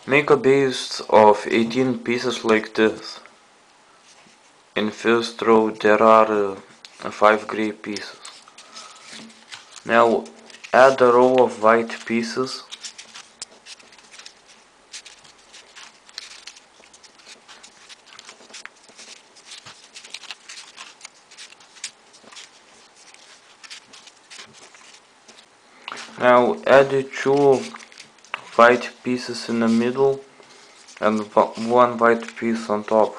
Make a base of 18 pieces like this. In first row there are 5 grey pieces. Now add a row of white pieces. Now add 2 white pieces in the middle and 1 white piece on top.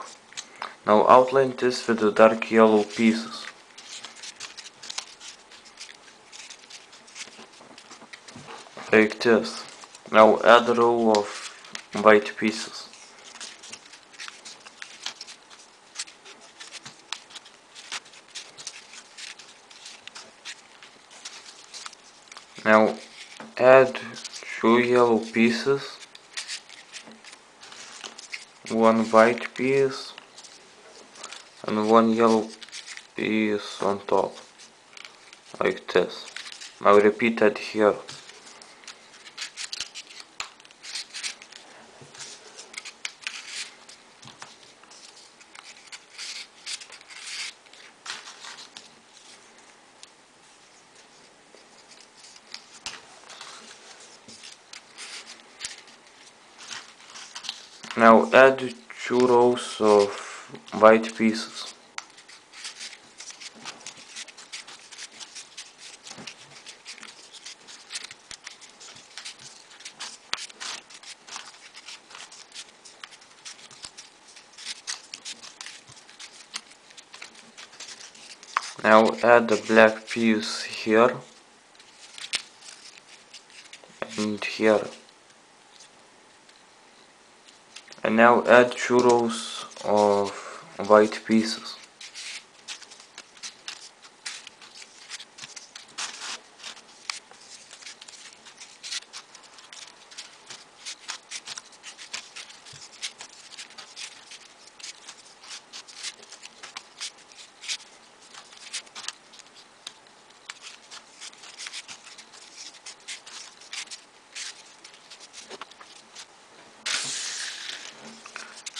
Now outline this with the dark yellow pieces. Like this. Now add a row of white pieces. Now add 2 yellow pieces, 1 white piece and 1 yellow piece on top, like this. Now repeat that here. Now add 2 rows of white pieces. Now add the black piece here and here. And now add 2 rows of white pieces.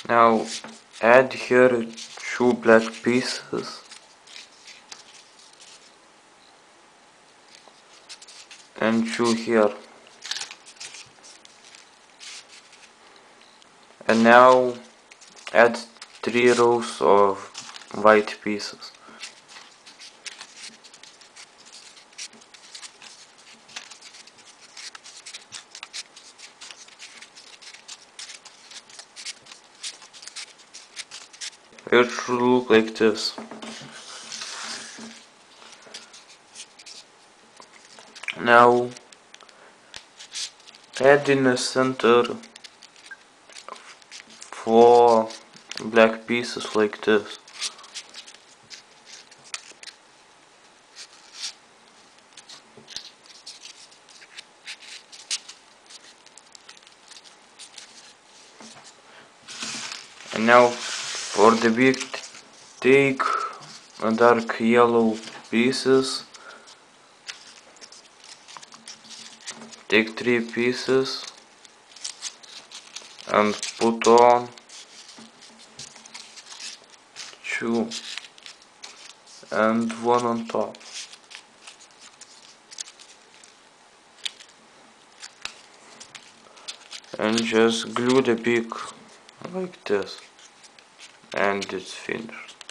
Now add here 2 black pieces and 2 here. And now add 3 rows of white pieces. It should look like this. Now add in the center 4 black pieces like this. And now for the beak, take a dark yellow pieces, take 3 pieces and put on 2 and 1 on top. And just glue the beak like this, and it's finished.